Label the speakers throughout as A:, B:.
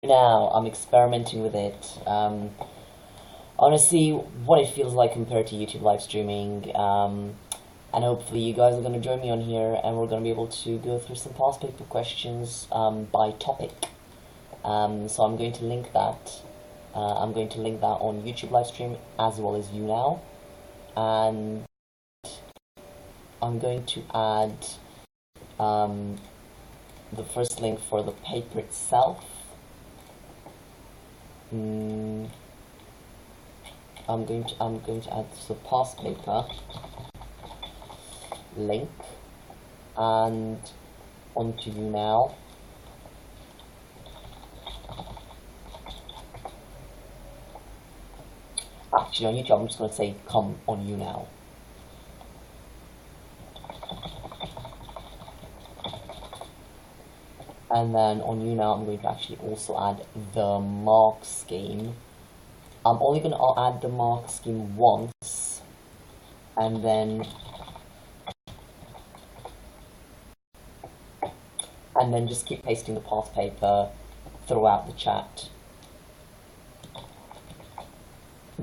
A: now. I'm experimenting with it. I want to see what it feels like compared to YouTube live streaming. And hopefully you guys are going to join me on here, and we're going to be able to go through some past paper questions by topic. So I'm going to link that. I'm going to link that on YouTube live stream as well as YouNow, and I'm going to add the first link for the paper itself. I'm going to add the past paper link and onto YouNow. Actually, on YouTube, I'm just going to say come on YouNow. And then on YouNow, I'm going to actually also add the mark scheme. I'm only going to add the mark scheme once, and then just keep pasting the past paper throughout the chat,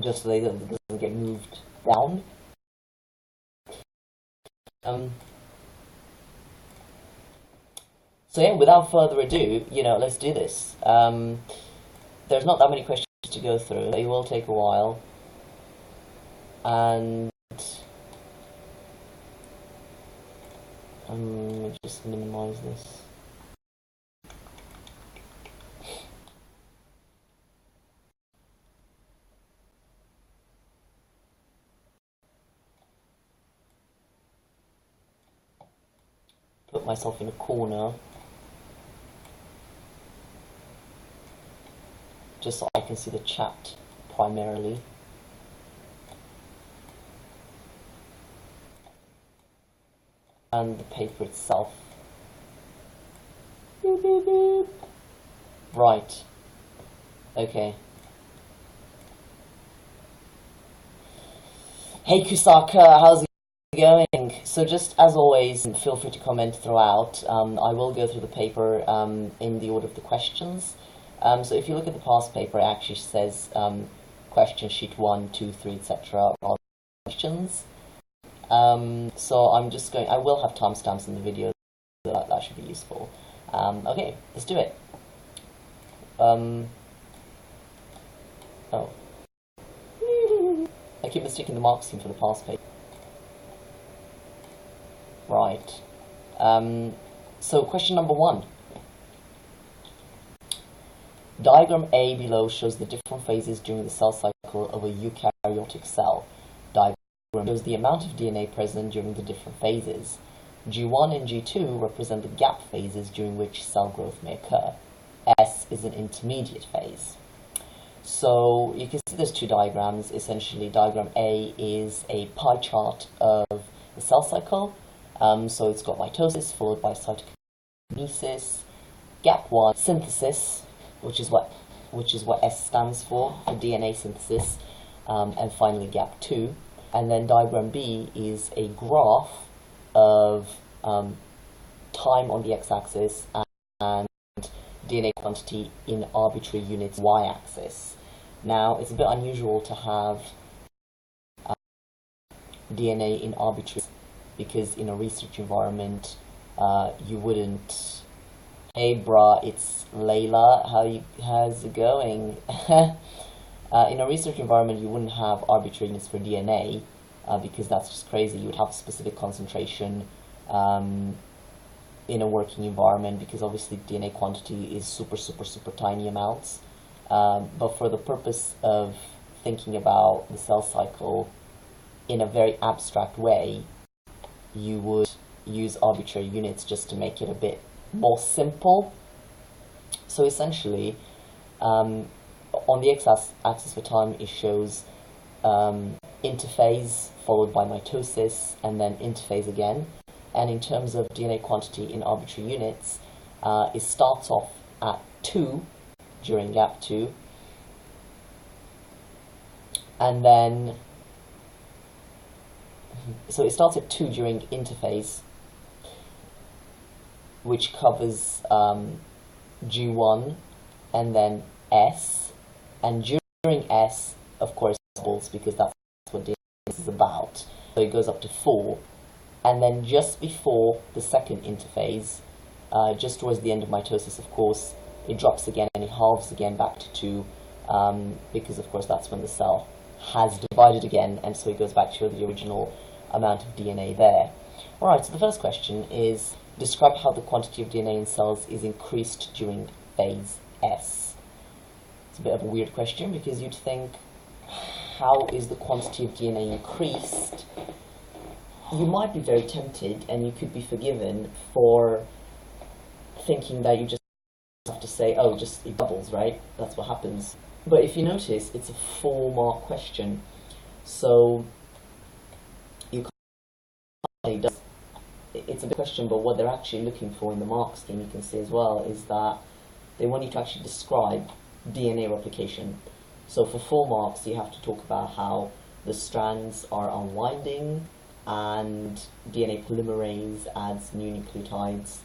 A: just so that it doesn't get moved down. So yeah, without further ado, let's do this. There's not that many questions to go through. It will take a while, and just minimize this. Put myself in a corner, just so I can see the chat primarily. And the paper itself. Right. Okay. Hey Kusaka, how's it going? So just as always, feel free to comment throughout. I will go through the paper in the order of the questions. So if you look at the past paper, it actually says question sheet 1, 2, 3, etc. are questions. So I'm just going, I will have timestamps in the video, so that should be useful. Okay, let's do it. Oh. I keep mistaking the mark scheme for the past paper. Right. So question number 1. Diagram A below shows the different phases during the cell cycle of a eukaryotic cell. Diagram shows the amount of DNA present during the different phases. G1 and G2 represent the gap phases during which cell growth may occur. S is an intermediate phase. So you can see there's two diagrams. Essentially, diagram A is a pie chart of the cell cycle. So it's got mitosis followed by cytokinesis, gap 1, synthesis, which is what S stands for DNA synthesis, and finally gap 2. And then diagram B is a graph of time on the x-axis and DNA quantity in arbitrary units y-axis. Now, it's a bit unusual to have DNA in arbitrary, because in a research environment, you wouldn't. Hey, brah, it's Layla. How's it going? In a research environment, you wouldn't have arbitrary units for DNA, because that's just crazy. You would have a specific concentration in a working environment, because obviously DNA quantity is super tiny amounts. But for the purpose of thinking about the cell cycle in a very abstract way, you would use arbitrary units just to make it a bit more simple. So essentially, on the x-axis for time, it shows interphase followed by mitosis and then interphase again. And in terms of DNA quantity in arbitrary units, it starts off at 2 during gap 2, and then so it starts at 2 during interphase, which covers G1 and then S, and during S, of course, doubles, because that's what DNA is about. So it goes up to 4, and then just before the second interphase, just towards the end of mitosis, of course, it drops again and it halves again back to 2, because of course that's when the cell has divided again, and so it goes back to the original amount of DNA there. Alright, so the first question is, describe how the quantity of DNA in cells is increased during phase S. It's a bit of a weird question, because you'd think, how is the quantity of DNA increased? You might be very tempted, and you could be forgiven for thinking that you just have to say, oh, just it doubles, right? That's what happens. But if you notice, it's a 4-mark question, so you can't. It's a big question, but what they're actually looking for in the mark scheme, you can see as well, is that they want you to actually describe DNA replication. So for 4 marks, you have to talk about how the strands are unwinding and DNA polymerase adds new nucleotides,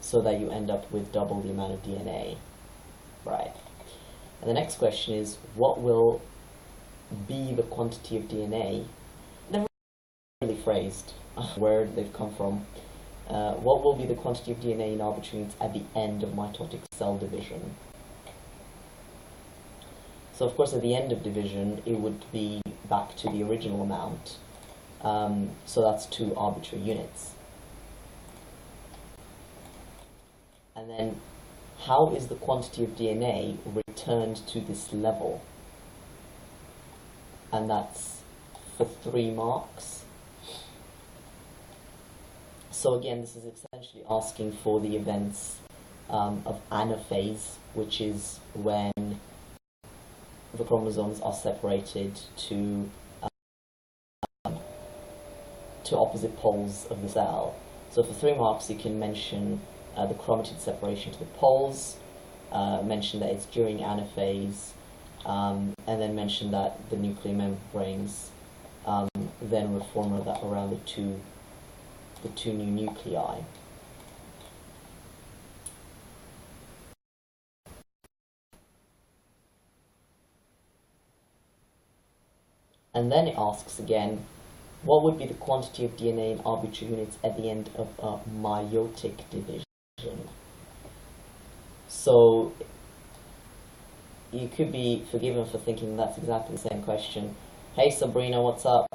A: so that you end up with double the amount of DNA. Right. And the next question is, what will be the quantity of DNA? They're really phrased where they've come from. What will be the quantity of DNA in arbitrary units at the end of mitotic cell division? So of course at the end of division it would be back to the original amount. So that's 2 arbitrary units. And then how is the quantity of DNA returned to this level? And that's for 3 marks. So again, this is essentially asking for the events of anaphase, which is when the chromosomes are separated to opposite poles of the cell. So for 3 marks, you can mention the chromatid separation to the poles, mention that it's during anaphase, and then mention that the nuclear membranes then reform around the two new nuclei. And then it asks again, what would be the quantity of DNA in arbitrary units at the end of a meiotic division? So you could be forgiven for thinking that's exactly the same question. Hey Sabrina, what's up?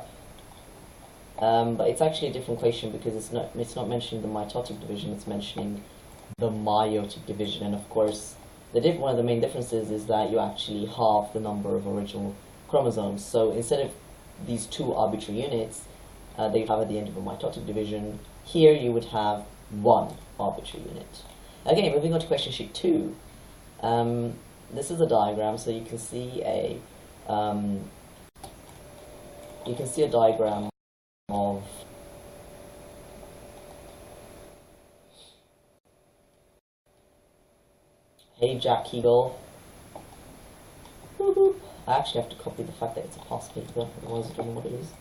A: But it's actually a different question, because it's not mentioning the mitotic division, it's mentioning the meiotic division. And of course, one of the main differences is that you actually halve the number of original chromosomes. So instead of these 2 arbitrary units that you have at the end of a mitotic division, here you would have 1 arbitrary unit. Okay, moving on to question sheet 2. This is a diagram, so you can see a diagram of hey Jack Eagle. I actually have to copy the fact that it's a past paper, otherwise I don't know what it is.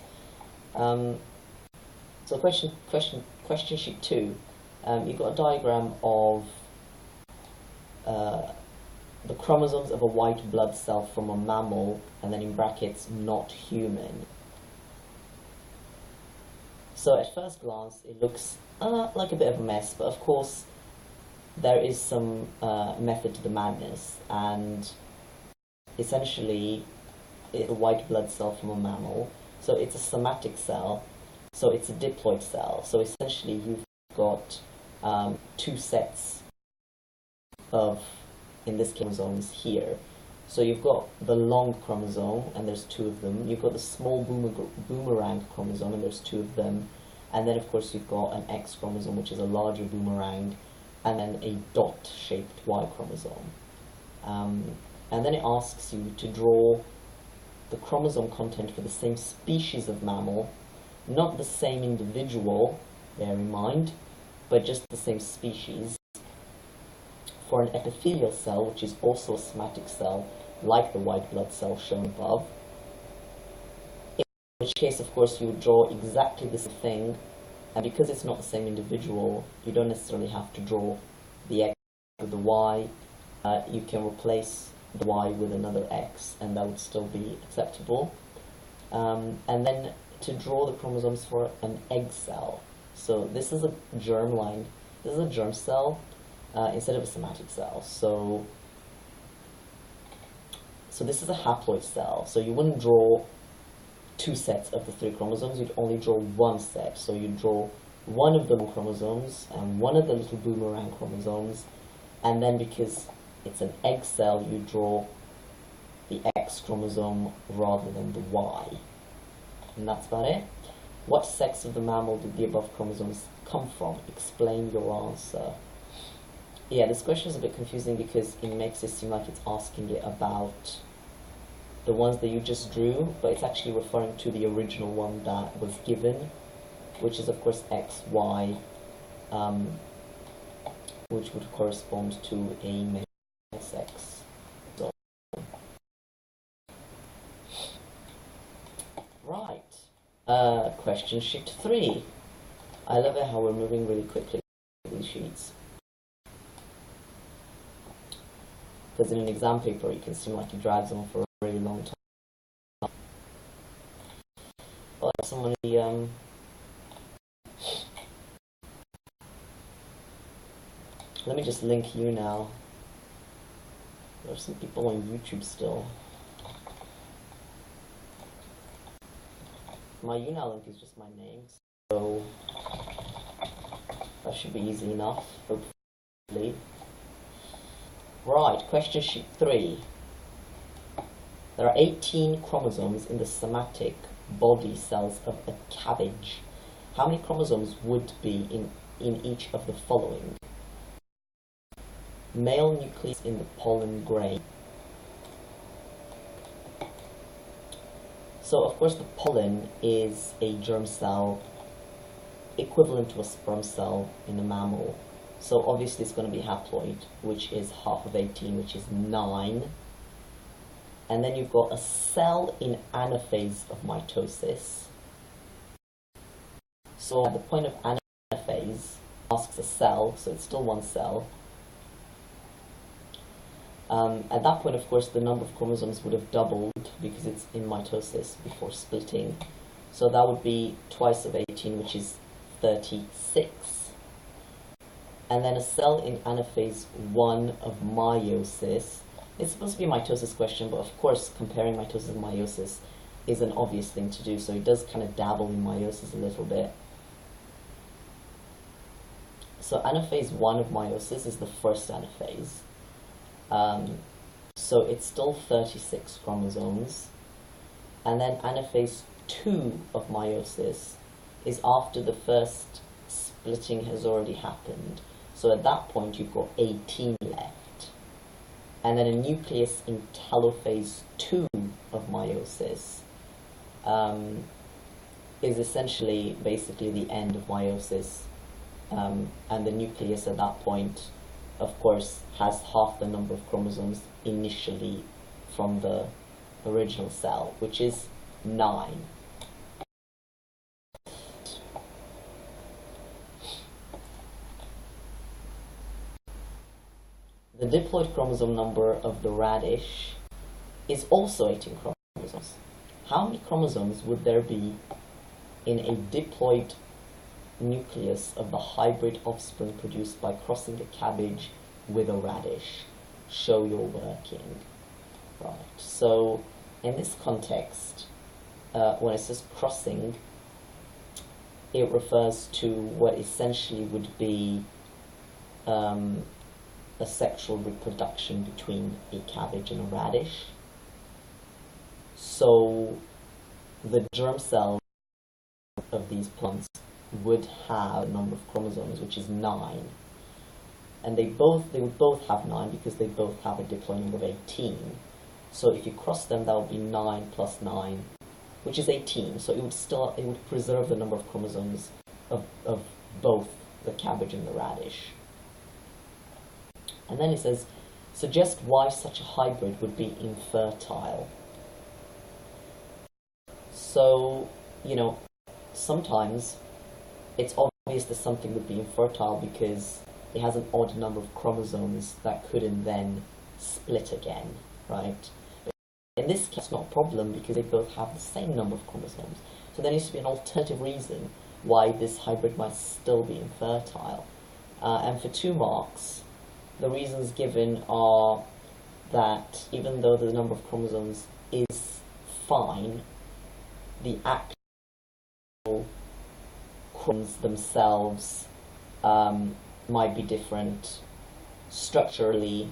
A: So question sheet 2. You've got a diagram of the chromosomes of a white blood cell from a mammal, and then in brackets, not human. So at first glance, it looks like a bit of a mess, but of course, there is some method to the madness, and essentially, it's a white blood cell from a mammal, so it's a somatic cell, so it's a diploid cell. So essentially, you've got 2 sets of, in this case, chromosomes here. So you've got the long chromosome, and there's 2 of them. You've got the small boomerang chromosome, and there's 2 of them. And then, of course, you've got an X chromosome, which is a larger boomerang, and then a dot-shaped Y chromosome. And then it asks you to draw the chromosome content for the same species of mammal, not the same individual, bear in mind, but just the same species, for an epithelial cell, which is also a somatic cell, like the white blood cell shown above. In which case, of course, you would draw exactly the same thing, and because it's not the same individual, you don't necessarily have to draw the X with the Y. you can replace the Y with another X, and that would still be acceptable. And then to draw the chromosomes for an egg cell. So this is a germ line. This is a germ cell instead of a somatic cell. So this is a haploid cell. So you wouldn't draw two sets of the 3 chromosomes. You'd only draw one set. So you draw one of the chromosomes and one of the little boomerang chromosomes, and then because it's an egg cell, you draw the X chromosome rather than the Y. And that's about it. What sex of the mammal did the above chromosomes come from? Explain your answer. Yeah, this question is a bit confusing because it makes it seem like it's asking it about the ones that you just drew, but it's actually referring to the original one that was given, which is of course X, Y, which would correspond to a male sex. So, right. Question sheet 3. I love it how we're moving really quickly with these sheets. Because in an exam paper, it can seem like it drags on for a really long time. But somebody, let me just link you now. There are some people on YouTube still. My UNOW link is just my name, so that should be easy enough, hopefully. Right, question sheet 3. There are 18 chromosomes in the somatic body cells of a cabbage. How many chromosomes would be in each of the following? Male nucleus in the pollen grain. So of course the pollen is a germ cell equivalent to a sperm cell in a mammal. So obviously it's going to be haploid, which is half of 18, which is 9. And then you've got a cell in anaphase of mitosis. So at the point of anaphase, asks a cell, so it's still one cell. At that point, of course, the number of chromosomes would have doubled because it's in mitosis before splitting. So that would be twice of 18, which is 36. And then a cell in anaphase 1 of meiosis. It's supposed to be a mitosis question, but of course, comparing mitosis and meiosis is an obvious thing to do. So it does kind of dabble in meiosis a little bit. So anaphase 1 of meiosis is the first anaphase. So it's still 36 chromosomes. And then anaphase 2 of meiosis is after the first splitting has already happened. So at that point you've got 18 left. And then a nucleus in telophase 2 of meiosis is essentially basically the end of meiosis. And the nucleus at that point, of course, has half the number of chromosomes initially from the original cell, which is 9. The diploid chromosome number of the radish is also 18 chromosomes. How many chromosomes would there be in a diploid nucleus of the hybrid offspring produced by crossing a cabbage with a radish? Show your working. Right, so in this context, when it says crossing, it refers to what essentially would be a sexual reproduction between a cabbage and a radish. So the germ cells of these plants would have a number of chromosomes, which is 9. And they would both have 9 because they both have a diploid number of 18. So if you cross them, that would be 9 plus 9, which is 18. So it would preserve the number of chromosomes of both the cabbage and the radish. And then it says, suggest why such a hybrid would be infertile. So, sometimes it's obvious that something would be infertile because it has an odd number of chromosomes that couldn't then split again, right? In this case, it's not a problem because they both have the same number of chromosomes. So there needs to be an alternative reason why this hybrid might still be infertile. And for 2 marks, the reasons given are that even though the number of chromosomes is fine, the actual chromosomes themselves might be different structurally,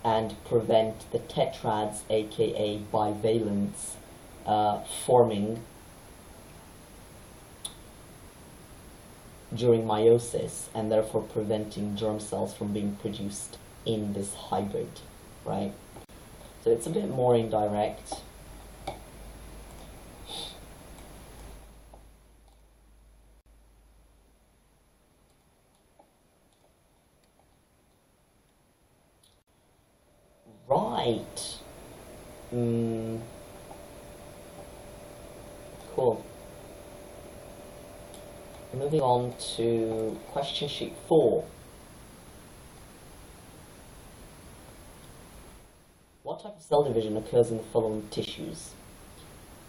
A: and prevent the tetrads, aka bivalents, forming during meiosis, and therefore preventing germ cells from being produced in this hybrid, right? So it's a bit more indirect. Right. Cool. Moving on to question sheet 4. What type of cell division occurs in the following tissues?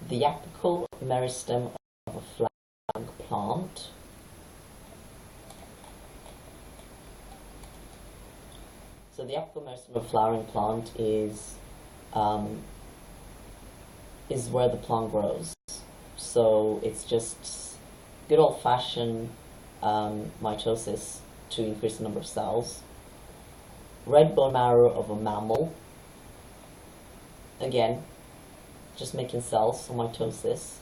A: The apical meristem of a flowering plant, so the apical meristem of a flowering plant is where the plant grows. So it's just good old-fashioned mitosis to increase the number of cells. Red bone marrow of a mammal, again, just making cells, so mitosis.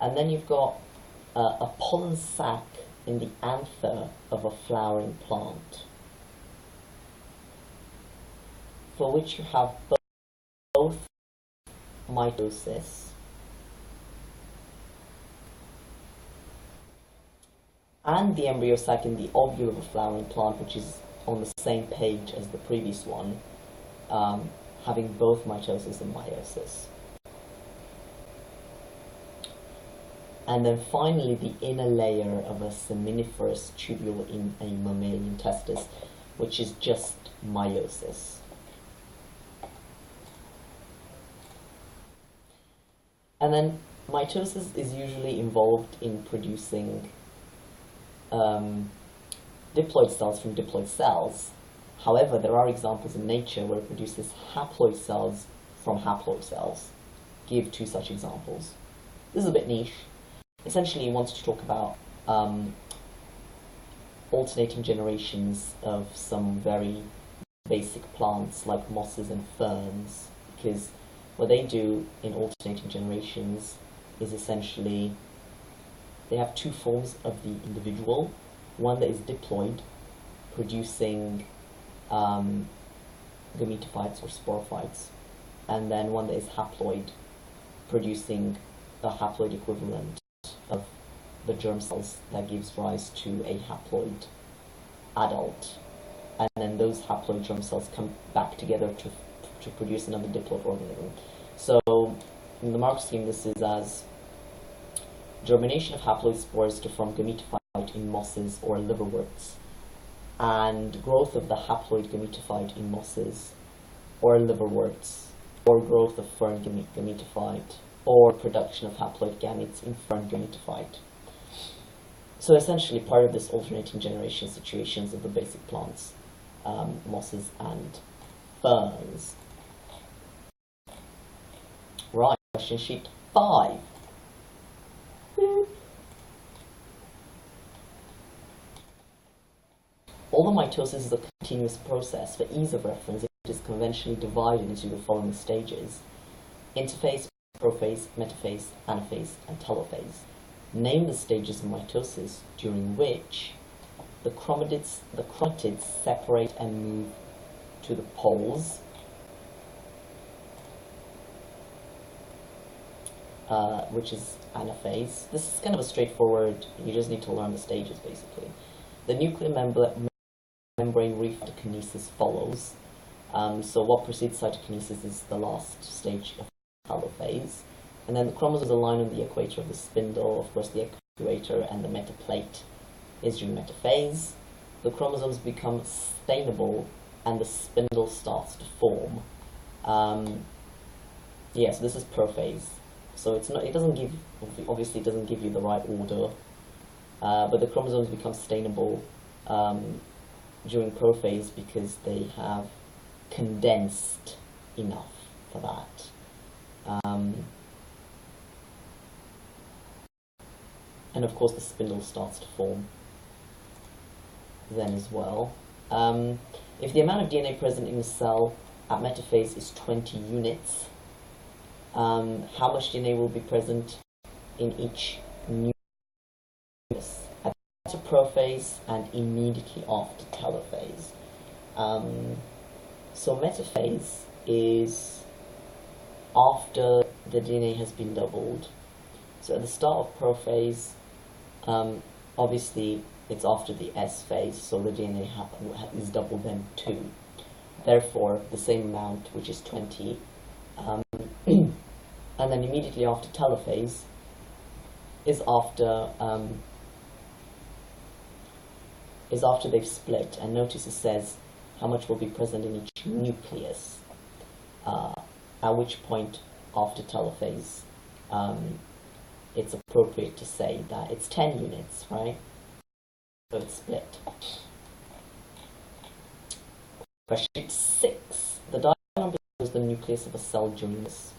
A: And then you've got a pollen sac in the anther of a flowering plant, for which you have both mitosis and the embryo sac in the ovule of a flowering plant, which is on the same page as the previous one, having both mitosis and meiosis. And then finally the inner layer of a seminiferous tubule in a mammalian testis, which is just meiosis. And then mitosis is usually involved in producing diploid cells from diploid cells. However, there are examples in nature where it produces haploid cells from haploid cells. Give 2 such examples. This is a bit niche. Essentially, he wants to talk about alternating generations of some very basic plants like mosses and ferns, because what they do in alternating generations is essentially they have 2 forms of the individual. One that is diploid, producing gametophytes or sporophytes, and then one that is haploid, producing the haploid equivalent of the germ cells that gives rise to a haploid adult. And then those haploid germ cells come back together to produce another diploid organism. So in the Mark scheme, this is as germination of haploid spores to form gametophyte in mosses or liverworts, and growth of the haploid gametophyte in mosses or liverworts, or growth of fern gametophyte, or production of haploid gametes in fern gametophyte. So essentially part of this alternating generation situations of the basic plants, mosses and ferns. Right, question sheet 5. Although mitosis is a continuous process, for ease of reference, it is conventionally divided into the following stages: interphase, prophase, metaphase, anaphase, and telophase. Name the stages of mitosis during which the chromatids separate and move to the poles, which is anaphase. This is kind of a straightforward, you just need to learn the stages basically. The nuclear membrane recytokinesis follows. So what precedes cytokinesis is the last stage of telophase. And then the chromosomes align on the equator of the spindle. Of course, the equator and the metaplate is during metaphase. The chromosomes become stainable and the spindle starts to form. Yes, this is prophase. So it's not. It doesn't give. Obviously, it doesn't give you the right order. But the chromosomes become stainable during prophase because they have condensed enough for that. And of course, the spindle starts to form then as well. If the amount of DNA present in a cell at metaphase is 20 units, how much DNA will be present in each nucleus at prophase and immediately after telophase? So metaphase is after the DNA has been doubled. So at the start of prophase, obviously it's after the S phase, so the DNA is doubled then too. Therefore, the same amount, which is 20, and then immediately after telophase is after they've split. And notice it says how much will be present in each nucleus. At which point after telophase, it's appropriate to say that it's 10 units, right? So it's split. Question 6. The diagram shows the nucleus of a cell during this.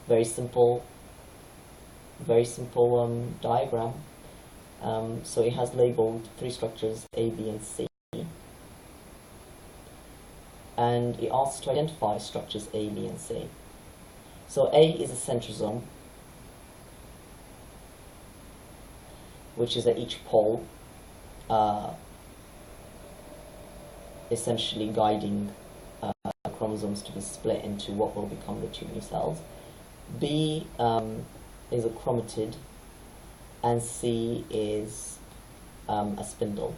A: Very simple diagram. So it has labeled 3 structures, A, B, and C. And it asks to identify structures A, B, and C. So A is a centrosome, which is at each pole, essentially guiding chromosomes to be split into what will become the 2 new cells. B is a chromatid, and C is a spindle.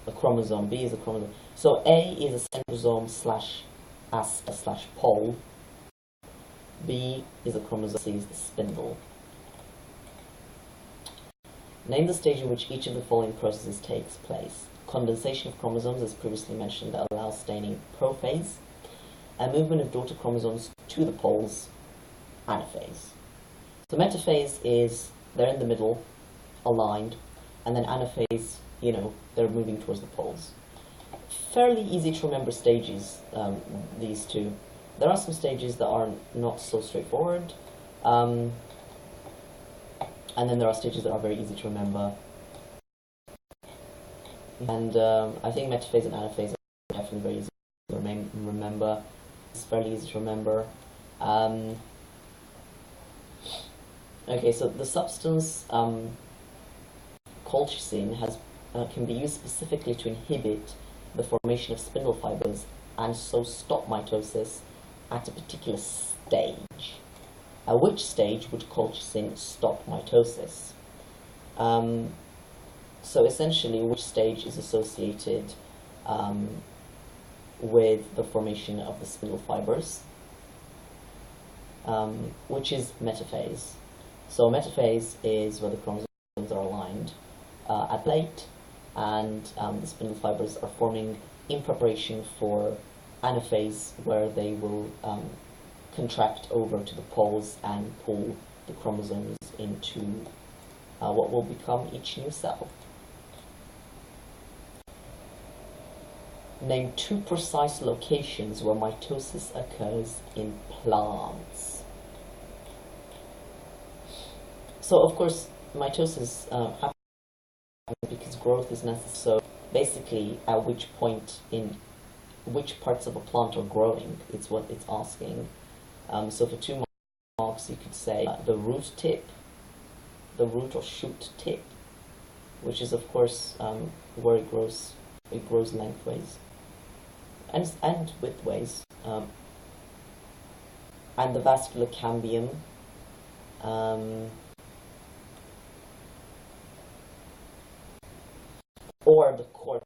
A: A chromosome. B is a chromosome. So A is a centrosome slash aster slash pole. B is a chromosome. C is the spindle. Name the stage in which each of the following processes takes place. Condensation of chromosomes, as previously mentioned, that allows staining, prophase, and movement of daughter chromosomes to the poles, anaphase. So metaphase is, they're in the middle, aligned, and then anaphase, they're moving towards the poles. Fairly easy to remember stages, these two. There are some stages that are not so straightforward, and then there are stages that are very easy to remember. And I think metaphase and anaphase are definitely very easy to remember. It's fairly easy to remember. Okay, so the substance colchicine can be used specifically to inhibit the formation of spindle fibers and so stop mitosis at a particular stage. At which stage would colchicine stop mitosis? So essentially, which stage is associated with the formation of the spindle fibers, which is metaphase. So metaphase is where the chromosomes are aligned at plate, and the spindle fibers are forming in preparation for anaphase, where they will contract over to the poles and pull the chromosomes into what will become each new cell. Name 2 precise locations where mitosis occurs in plants. So of course mitosis happens because growth is necessary. So basically at which point in which parts of a plant are growing, it's what it's asking. So for 2 marks you could say the root tip, the root or shoot tip, which is of course where it grows lengthways and widthways, and the vascular cambium, or the cork.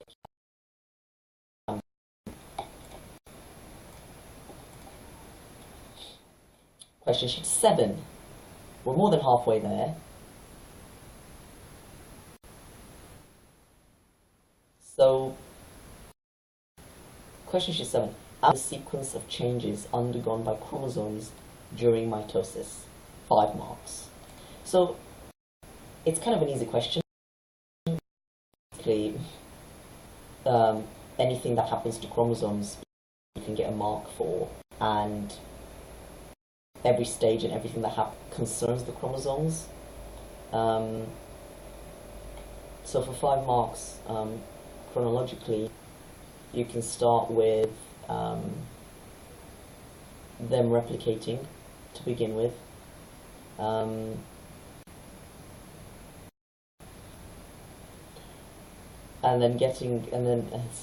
A: Question sheet 7. We're more than halfway there. So, question sheet 7. The sequence of changes undergone by chromosomes during mitosis. 5 marks. So, it's kind of an easy question. Basically, anything that happens to chromosomes you can get a mark for, and every stage and everything that concerns the chromosomes. So for 5 marks, chronologically, you can start with them replicating to begin with. And then this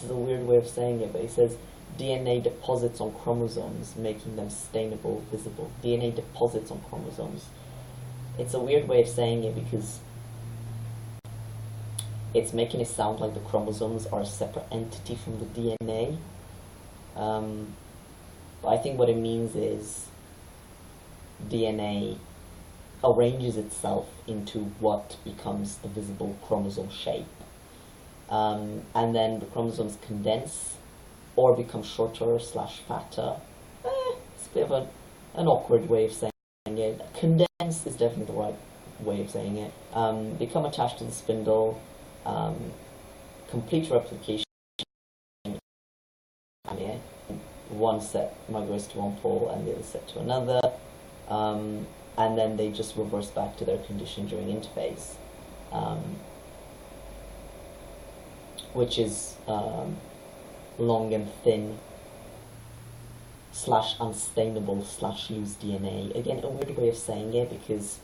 A: is a weird way of saying it, but it says DNA deposits on chromosomes, making them stainable, visible. DNA deposits on chromosomes. It's a weird way of saying it because it's making it sound like the chromosomes are a separate entity from the DNA. But I think what it means is DNA arranges itself into what becomes the visible chromosome shape. And then the chromosomes condense or become shorter / fatter. It's a bit of an awkward way of saying it. Condense is definitely the right way of saying it. Become attached to the spindle, complete replication. One set migrates to one pole and the other set to another, and then they just reverse back to their condition during interphase. Which is long and thin / unstainable / loose DNA. Again, a weird way of saying it because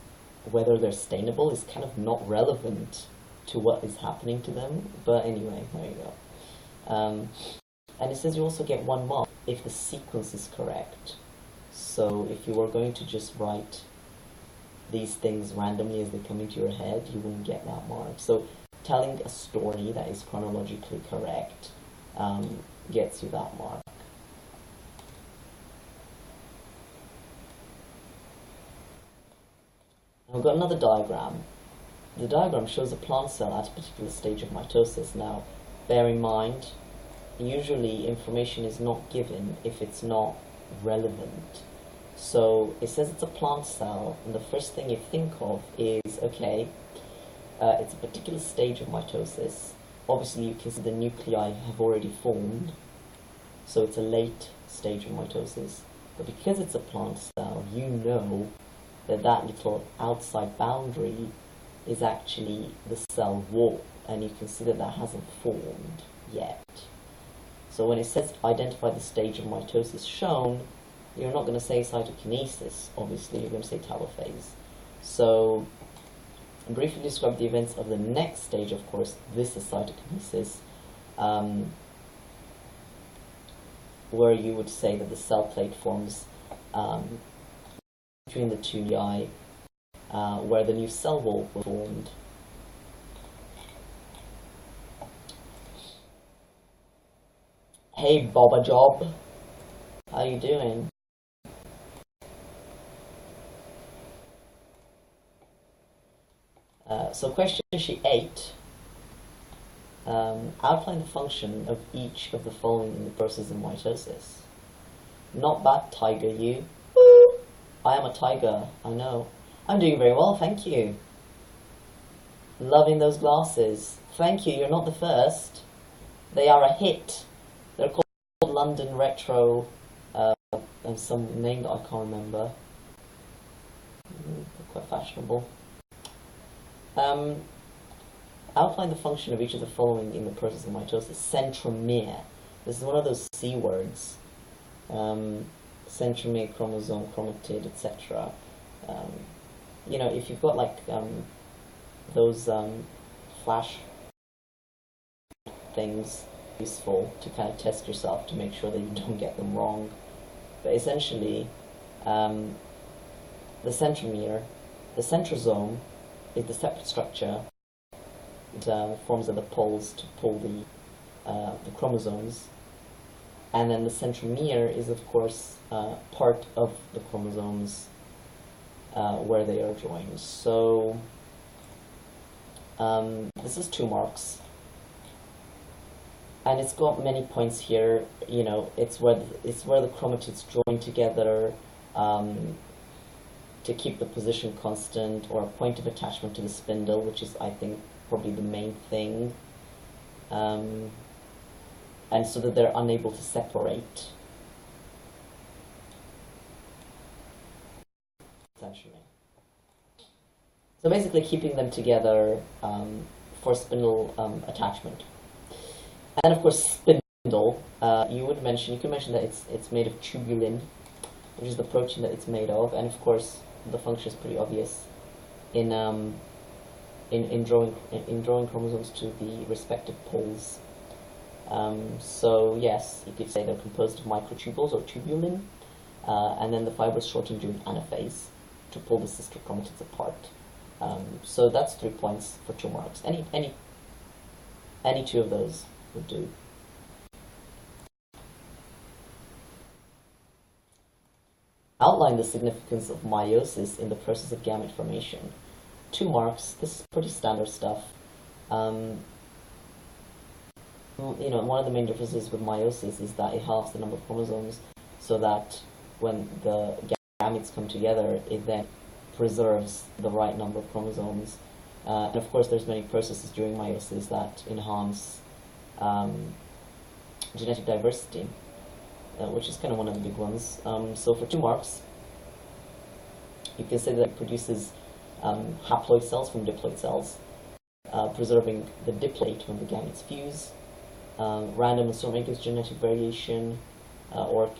A: whether they're stainable is kind of not relevant to what is happening to them. But anyway, there you go. And it says you also get 1 mark if the sequence is correct. So if you were going to just write these things randomly as they come into your head, you wouldn't get that mark. So telling a story that is chronologically correct gets you that mark. I've got another diagram. The diagram shows a plant cell at a particular stage of mitosis. Now, bear in mind, usually information is not given if it's not relevant. So it says it's a plant cell, and the first thing you think of is, okay, it's a particular stage of mitosis. Obviously, you can see the nuclei have already formed, so it's a late stage of mitosis. But because it's a plant cell, you know that that little outside boundary is actually the cell wall, and you can see that that hasn't formed yet. So when it says identify the stage of mitosis shown, you're not going to say cytokinesis, obviously, you're going to say telophase. So, briefly describe the events of the next stage. Of course, this is cytokinesis, where you would say that the cell plate forms between the two nuclei, where the new cell wall was formed. Hey Bobba Job, how you doing? So question sheet 8, outline the function of each of the following in the process of mitosis. Not bad, tiger, you. Woo! I am a tiger, I know. I'm doing very well, thank you. Loving those glasses. Thank you, you're not the first. They are a hit. They're called London Retro, and some name that I can't remember. They're quite fashionable. Outline the function of each of the following in the process of mitosis. Centromere. This is one of those C words. Centromere, chromosome, chromatid, etc. You know, if you've got like those flash things, useful to kind of test yourself to make sure that you don't get them wrong. But essentially, the centromere, the centrosome, is the separate structure. It forms at the poles to pull the chromosomes, and then the centromere is, of course, part of the chromosomes where they are joined. So this is 2 marks. and it's got many points here. You know, it's where the chromatids join together to keep the position constant, or a point of attachment to the spindle, which is, I think, probably the main thing, and so that they're unable to separate, essentially. So basically keeping them together for spindle attachment. And of course spindle, you could mention that it's made of tubulin, which is the protein that it's made of, and of course the function is pretty obvious in drawing chromosomes to the respective poles. So yes, you could say they're composed of microtubules or tubulin, and then the fiber is shortened during anaphase to pull the sister chromatids apart. So that's 3 points for 2 marks. Any 2 of those would do. Outline the significance of meiosis in the process of gamete formation. 2 marks. This is pretty standard stuff. You know, one of the main differences with meiosis is that it halves the number of chromosomes, so that when the gametes come together, it then preserves the right number of chromosomes. And of course, there's many processes during meiosis that enhance genetic diversity, which is kind of one of the big ones. So for 2 marks, you can say that it produces haploid cells from diploid cells, preserving the diplate when the gametes fuse. Random assortment gives genetic variation, or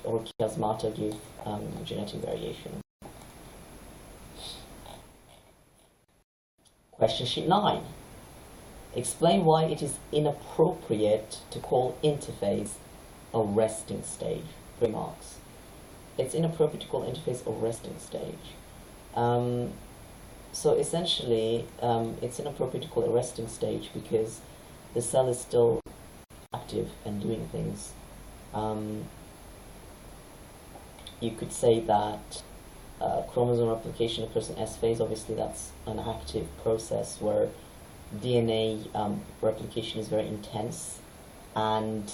A: chiasmata give genetic variation. Question sheet 9. Explain why it is inappropriate to call interphase a resting stage. 3 marks. It's inappropriate to call interphase a resting stage. So essentially, it's inappropriate to call it a resting stage because the cell is still active and doing things. You could say that chromosome replication occurs in S phase. Obviously, that's an active process where DNA replication is very intense, and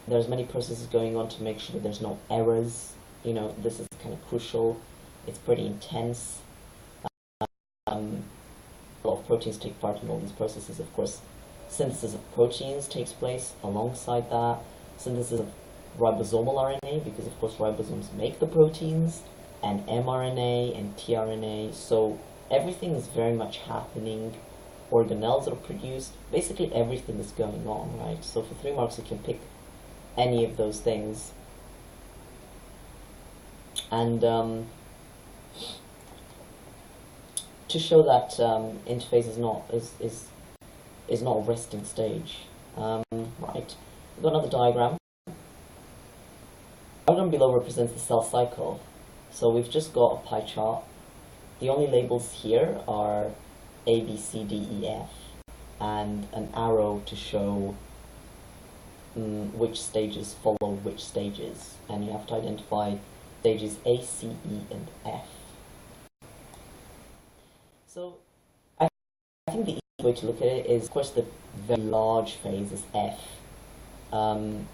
A: there's many processes going on to make sure that there's no errors. You know, this is kind of crucial. It's pretty intense. A lot of proteins take part in all these processes. Of course, synthesis of proteins takes place alongside that. Synthesis of ribosomal RNA, because of course ribosomes make the proteins, and mRNA and tRNA. So everything is very much happening. Organelles are produced. Basically everything is going on, right? So for 3 marks you can pick any of those things. And to show that interphase is not a resting stage, right? We've got another diagram. The diagram below represents the cell cycle. So we've just got a pie chart. The only labels here are A, B, C, D, E, F, and an arrow to show which stages follow which stages. And you have to identify stages A, C, E, and F. So I think the easy way to look at it is, of course, the very large phase is F. And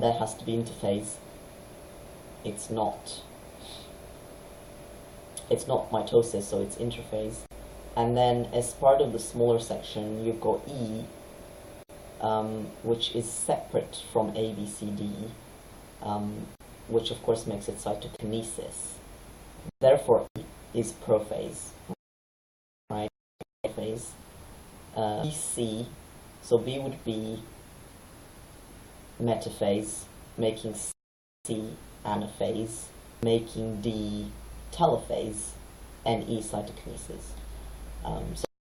A: that has to be interphase. It's not mitosis, so it's interphase. And then as part of the smaller section, you've got E, which is separate from A, B, C, D, which of course makes it cytokinesis. Therefore, E is prophase, right? Phase. B, C, so B would be metaphase, making C anaphase, making D telophase, and E cytokinesis.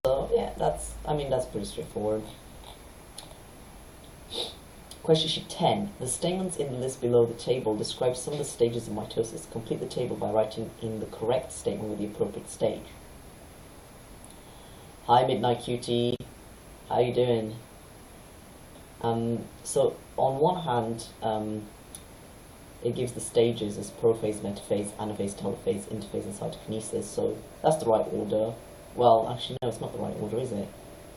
A: So yeah, that's pretty straightforward. Question sheet 10. The statements in the list below the table describe some of the stages of mitosis. Complete the table by writing in the correct statement with the appropriate stage. Hi Midnight Cutie, how you doing? So on one hand, it gives the stages as prophase, metaphase, anaphase, telophase, interphase, and cytokinesis. So that's the right order. Well, actually, no, it's not the right order, is it?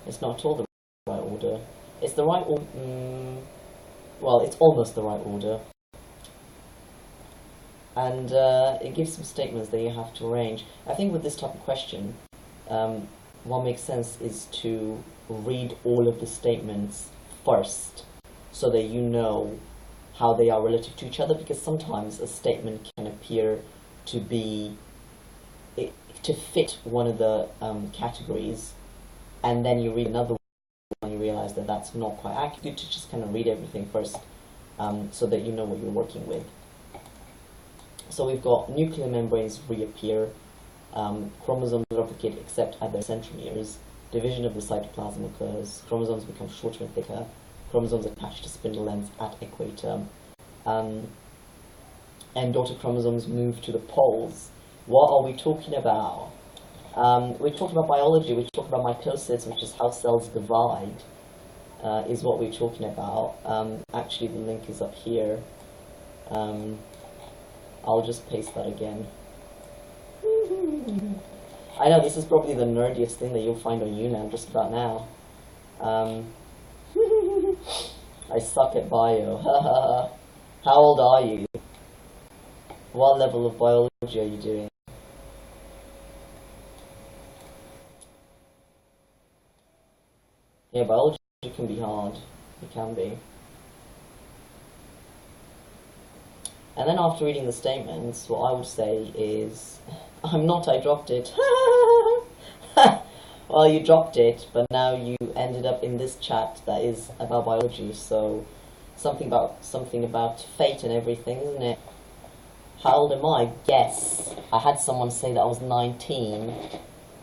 A: It's not at all the right order. It's the right order. Well, it's almost the right order. And it gives some statements that you have to arrange. I think with this type of question, what makes sense is to read all of the statements first, so that you know how they are relative to each other, because sometimes a statement can appear to be to fit one of the categories, and then you read another one and you realize that that's not quite accurate. To just kind of read everything first, so that you know what you're working with. So we've got nuclear membranes reappear, chromosomes replicate except at their centromeres, division of the cytoplasm occurs, chromosomes become shorter and thicker, chromosomes attach to spindle ends at equator, and daughter chromosomes move to the poles. What are we talking about? We talked about biology, we talked about mitosis, which is how cells divide, is what we're talking about. Actually, the link is up here. I'll just paste that again. I know, this is probably the nerdiest thing that you'll find on UNAM just about now. I suck at bio. How old are you? What level of biology are you doing? Yeah, biology can be hard. It can be. And then after reading the statements, what I would say is, I'm not, I dropped it. Well, you dropped it, but now you ended up in this chat that is about biology, so something about fate and everything, isn't it? How old am I? Guess. I had someone say that I was 19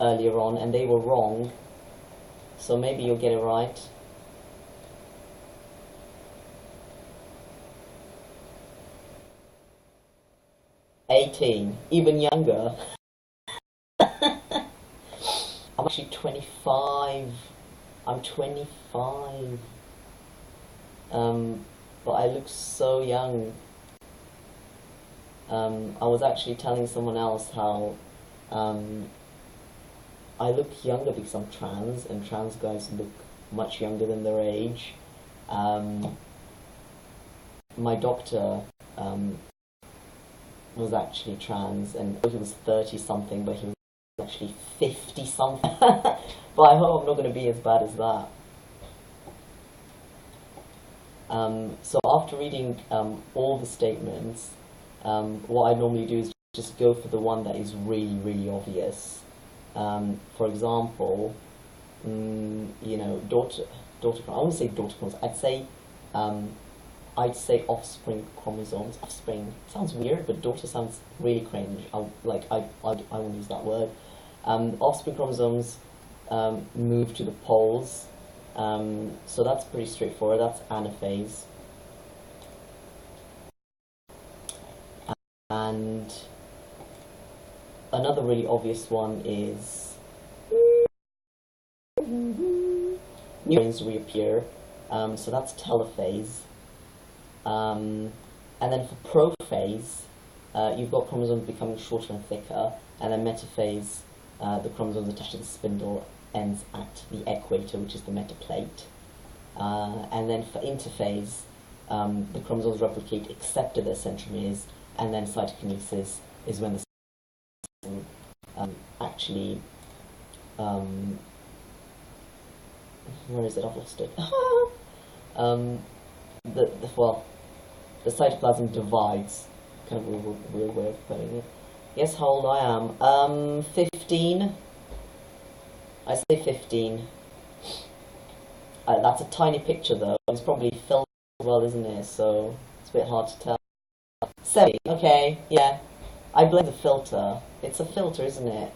A: earlier on, and they were wrong, so maybe you'll get it right. Even younger. I'm actually 25. I'm 25. But I look so young. I was actually telling someone else how I look younger because I'm trans, and trans guys look much younger than their age. My doctor was actually trans, and he was 30-something, but he was actually 50-something. But I hope I'm not going to be as bad as that. So after reading all the statements, what I normally do is just go for the one that is really, really obvious. For example, you know, daughter. I wouldn't say daughter chromosomes. I'd say offspring chromosomes. Offspring sounds weird, but daughter sounds really cringe. I won't use that word. Offspring chromosomes move to the poles. So that's pretty straightforward. That's anaphase. And another really obvious one is neurons reappear. So that's telophase. And then for prophase, you've got chromosomes becoming shorter and thicker, and then metaphase, the chromosomes attached to the spindle ends at the equator, which is the metaplate. And then for interphase, the chromosomes replicate except at their centromeres, and then cytokinesis is when the actually, where is it? I've lost it. The cytoplasm divides. Kind of a weird way of putting it. Guess how old I am? 15. I say 15. That's a tiny picture though. It's probably filmed as well, isn't it? So it's a bit hard to tell. 70. Okay, yeah. I blame the filter. It's a filter, isn't it?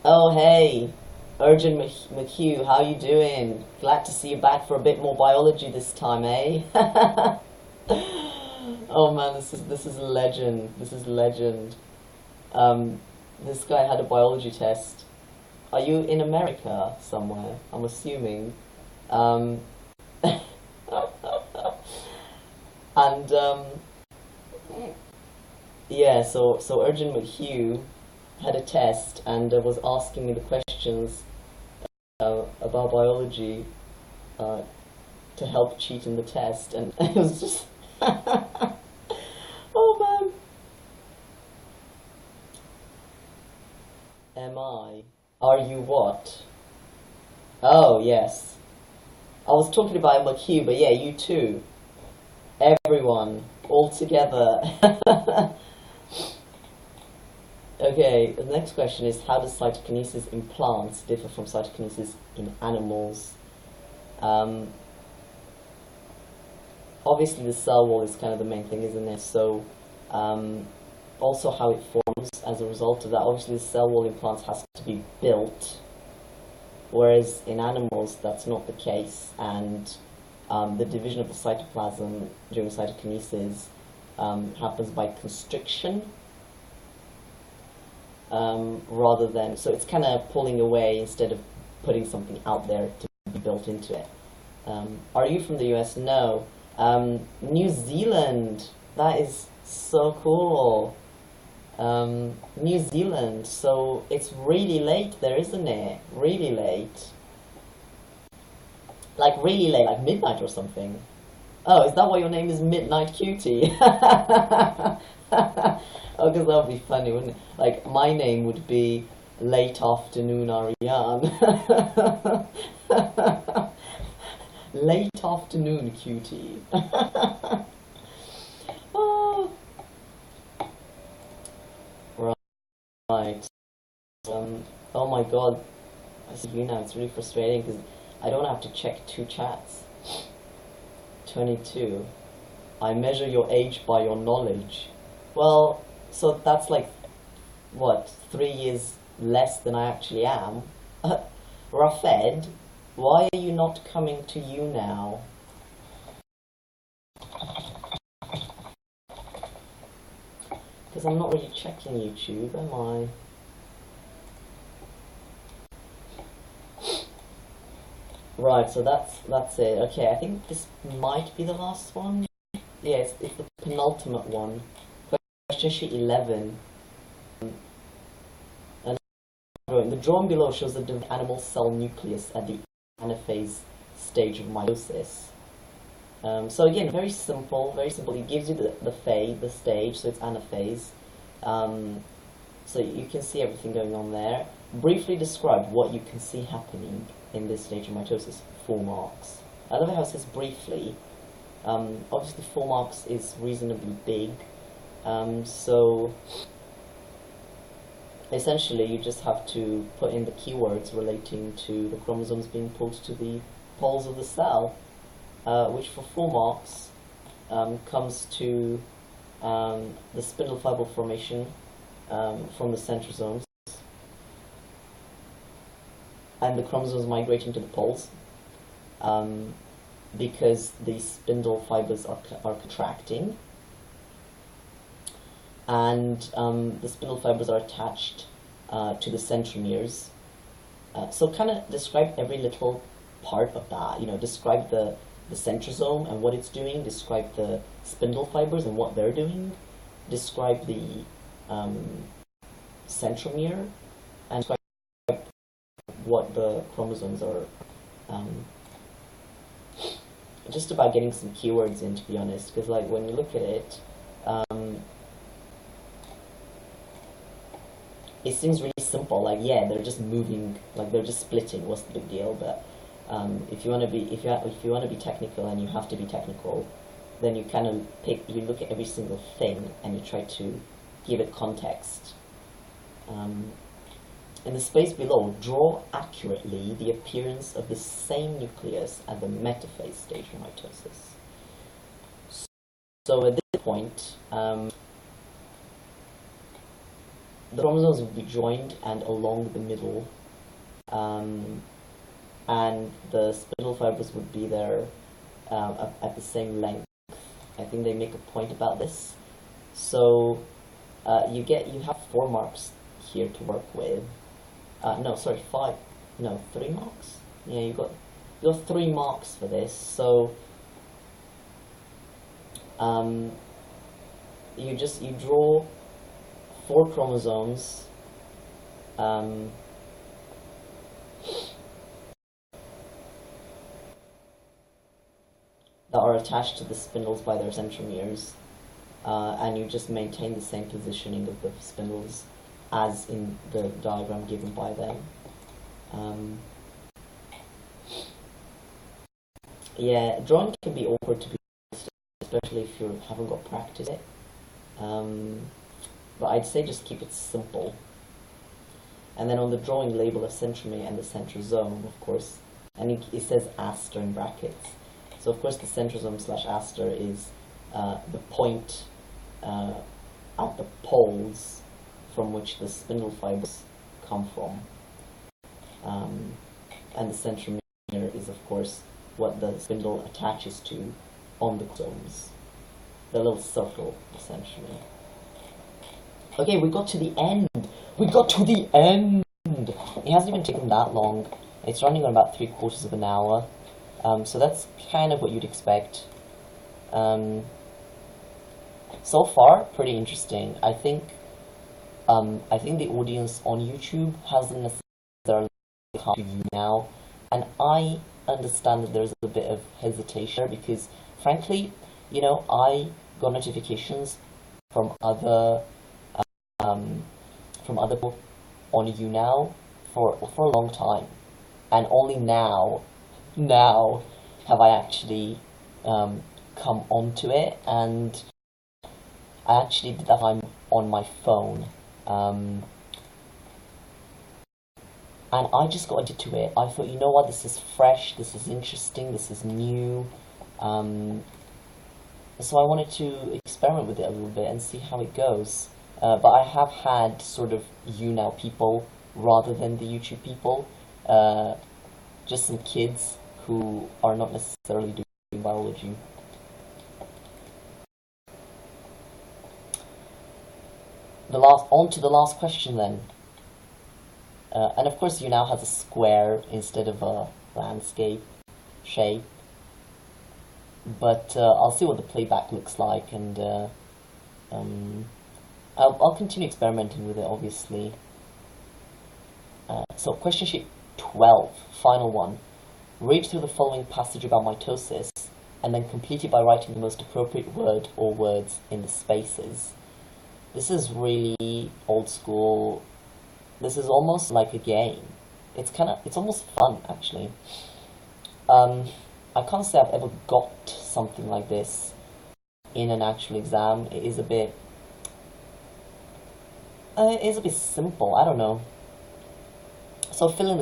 A: Oh hey, Urgent McHugh, how you doing? Glad to see you back for a bit more biology this time, eh? Oh man, this is legend. This is legend. This guy had a biology test. Are you in America somewhere? I'm assuming. And yeah, so Urgent McHugh had a test and was asking me the questions about biology to help cheat in the test, and it was just oh man. Am I? Are you what? Oh yes. I was talking about McHugh, but yeah, you too. Everyone, all together. Okay, the next question is, how does cytokinesis in plants differ from cytokinesis in animals? Obviously the cell wall is kind of the main thing, isn't it? So, also how it forms as a result of that. Obviously the cell wall in plants has to be built, whereas in animals that's not the case, and the division of the cytoplasm during cytokinesis happens by constriction, rather than, so it's kind of pulling away instead of putting something out there to be built into it. Are you from the US? No. New Zealand. That is so cool. New Zealand. So it's really late there, isn't it? Really late. Like really late, like midnight or something. Oh, is that why your name is Midnight Cutie? Oh, because that would be funny, wouldn't it? Like, my name would be Late Afternoon Ariane. Late Afternoon Cutie. Oh. Right. Oh my god. I see you now. It's really frustrating because I don't have to check 2 chats. 22. I measure your age by your knowledge. Well, so that's like, what, 3 years less than I actually am? Rafed, why are you not coming to you now? Because I'm not really checking YouTube, am I? Right, so that's it. Okay, I think this might be the last one. Yeah, it's the penultimate one. Question sheet 11. And the drawing below shows the animal cell nucleus at the anaphase stage of mitosis. So again, very simple, very simple. It gives you the phase, the stage, so it's anaphase. So you can see everything going on there. Briefly describe what you can see happening in this stage of mitosis. 4 marks. I love how it says briefly. Obviously 4 marks is reasonably big. So essentially you just have to put in the keywords relating to the chromosomes being pulled to the poles of the cell, which for 4 marks comes to the spindle fiber formation from the centrosomes and the chromosomes migrating to the poles, because the spindle fibers are contracting, and the spindle fibers are attached to the centromeres. So kind of describe every little part of that. You know, describe the centrosome and what it's doing, describe the spindle fibers and what they're doing, describe the centromere, and describe what the chromosomes are. Just about getting some keywords in, to be honest, because like when you look at it, it seems really simple. Like, yeah, they're just moving, like they're just splitting. What's the big deal? But if you want to be technical, and you have to be technical, then you kind of you look at every single thing and you try to give it context. In the space below, draw accurately the appearance of the same nucleus at the metaphase stage of mitosis. So at this point, the chromosomes will be joined and along the middle, and the spindle fibers would be there at the same length. I think they make a point about this. So you have 4 marks here to work with. No, sorry, 5. No, 3 marks. Yeah, you got 3 marks for this. So you draw 4 chromosomes um, that are attached to the spindles by their centromeres, and you just maintain the same positioning of the spindles as in the diagram given by them. Yeah, drawing can be awkward to people, especially if you haven't got practice it. But I'd say just keep it simple. And then on the drawing, label a centromere and the centrosome, of course. And it says aster in brackets. So of course the centrosome / aster is the point at the poles from which the spindle fibers come from. And the centromere is of course what the spindle attaches to on the chromosomes. The little circle, essentially. Okay, we got to the end. We got to the end. It hasn't even taken that long. It's running on about 3/4 of an hour. So that's kind of what you'd expect. So far, pretty interesting. I think the audience on YouTube hasn't necessarily come to you now, and I understand that there's a bit of hesitation because, frankly, you know, I got notifications from other people on YouNow for a long time, and only now have I actually come onto it, and I actually did that time on my phone, and I just got addicted to it. I thought, you know what, this is fresh, this is interesting, this is new, so I wanted to experiment with it a little bit and see how it goes. But I have had sort of YouNow people rather than the YouTube people, just some kids who are not necessarily doing biology. On to the last question then. And of course YouNow has a square instead of a landscape shape. But I'll see what the playback looks like, and I'll continue experimenting with it, obviously. So question sheet 12, final one. Read through the following passage about mitosis, and then complete it by writing the most appropriate word or words in the spaces. This is really old school. This is almost like a game. It's almost fun, actually. I can't say I've ever got something like this in an actual exam. It is a bit simple. I don't know. So fill in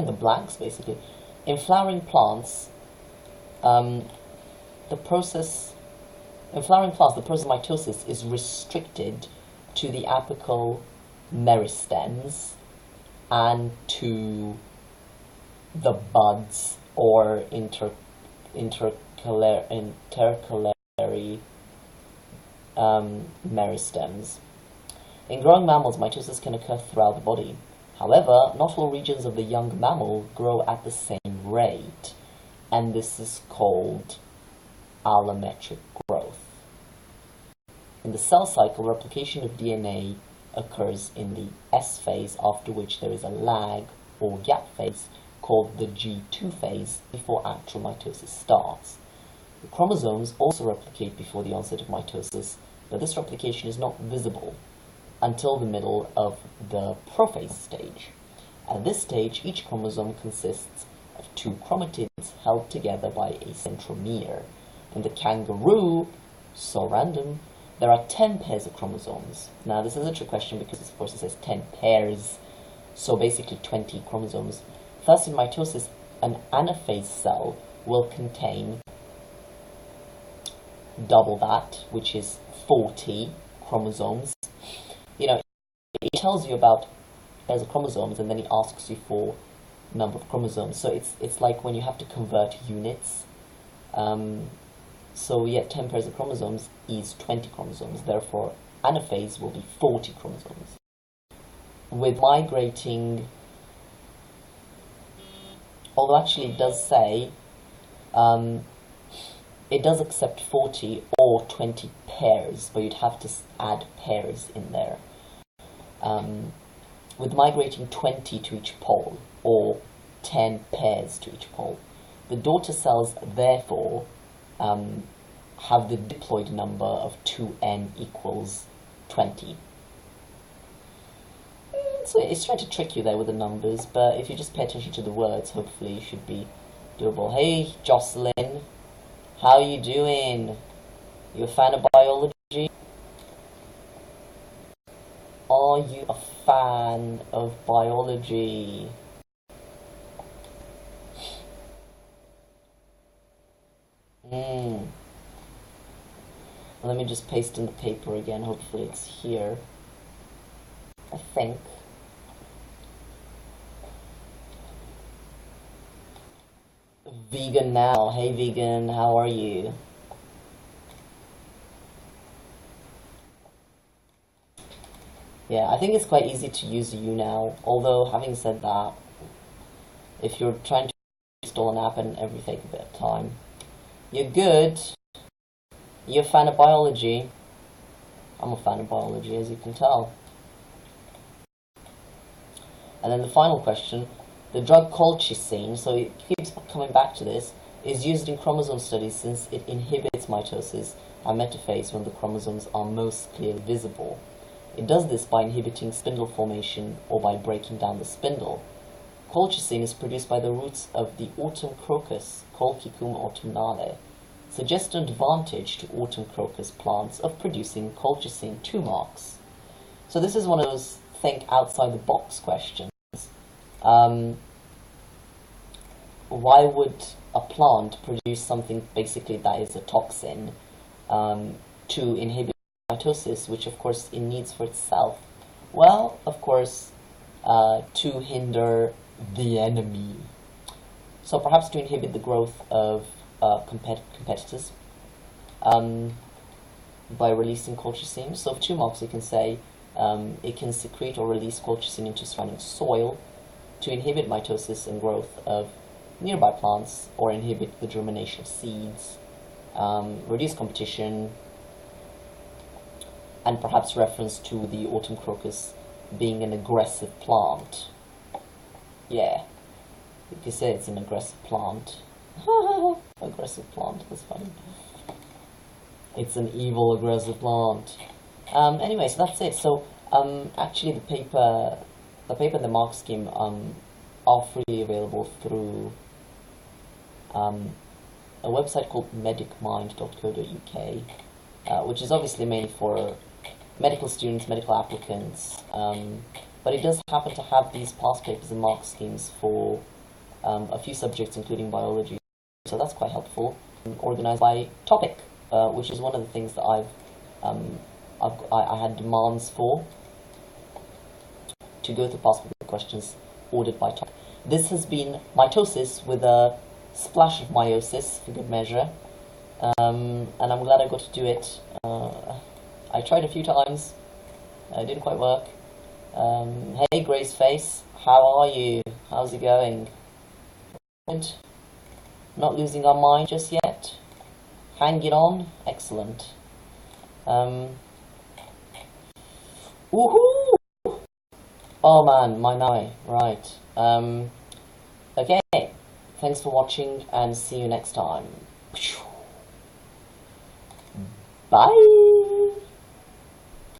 A: the blanks, basically. In flowering plants, the process of mitosis is restricted to the apical meristems and to the buds or intercalary meristems. In growing mammals, mitosis can occur throughout the body. However, not all regions of the young mammal grow at the same rate, and this is called allometric growth. In the cell cycle, replication of DNA occurs in the S phase, after which there is a lag or gap phase called the G2 phase before actual mitosis starts. The chromosomes also replicate before the onset of mitosis, but this replication is not visible until the middle of the prophase stage. At this stage, each chromosome consists of 2 chromatids held together by a centromere. In the kangaroo, so random, there are 10 pairs of chromosomes. Now this is a trick question because of course it says 10 pairs, so basically 20 chromosomes. Thus in mitosis, an anaphase cell will contain double that, which is 40 chromosomes. You know, it tells you about pairs of chromosomes and then it asks you for number of chromosomes. So it's like when you have to convert units. So yeah, 10 pairs of chromosomes is 20 chromosomes. Therefore, anaphase will be 40 chromosomes. With migrating, although actually it does say, it does accept 40 or 20 pairs, but you'd have to add pairs in there. with migrating 20 to each pole, or 10 pairs to each pole. The daughter cells, therefore, have the diploid number of 2n equals 20. So it's trying to trick you there with the numbers, but if you just pay attention to the words, hopefully you should be doable. Hey, Jocelyn, how are you doing? You a fan of biology? Are you a fan of biology? Let me just paste in the paper again, hopefully it's here. I think. Vegan now. Hey vegan, how are you? Yeah, I think it's quite easy to use you now, although having said that, if you're trying to install an app and everything a bit of time, you're good. You're a fan of biology. I'm a fan of biology, as you can tell. And then the final question, the drug colchicine, so it keeps coming back to this, is used in chromosome studies since it inhibits mitosis and metaphase when the chromosomes are most clearly visible. It does this by inhibiting spindle formation or by breaking down the spindle. Colchicine is produced by the roots of the autumn crocus, Colchicum autumnale, suggests an advantage to autumn crocus plants of producing colchicine 2 marks. So this is one of those think outside the box questions. Why would a plant produce something basically that is a toxin to inhibit mitosis, which of course it needs for itself? Well, of course, to hinder the enemy. So perhaps to inhibit the growth of competitors by releasing colchicine. So for 2 marks you can say it can secrete or release colchicine into surrounding soil to inhibit mitosis and growth of nearby plants or inhibit the germination of seeds, reduce competition, and perhaps reference to the autumn crocus being an aggressive plant. Yeah, you could say it's an aggressive plant. Aggressive plant, that's funny. It's an evil aggressive plant. Anyway, so that's it. So actually the paper and the mark scheme are freely available through a website called medicmind.co.uk, which is obviously mainly for medical students, medical applicants, but it does happen to have these past papers and mark schemes for a few subjects, including biology. So that's quite helpful. Organized by topic, which is one of the things that I had demands for, to go through past paper questions ordered by topic. This has been mitosis with a splash of meiosis for good measure, and I'm glad I got to do it. I tried a few times, it didn't quite work. Hey Grace Face, how are you? How's it going? Not losing our mind just yet? Hanging on? Excellent. Woohoo! Oh man, my eye. Right. Okay. Thanks for watching and see you next time. Bye!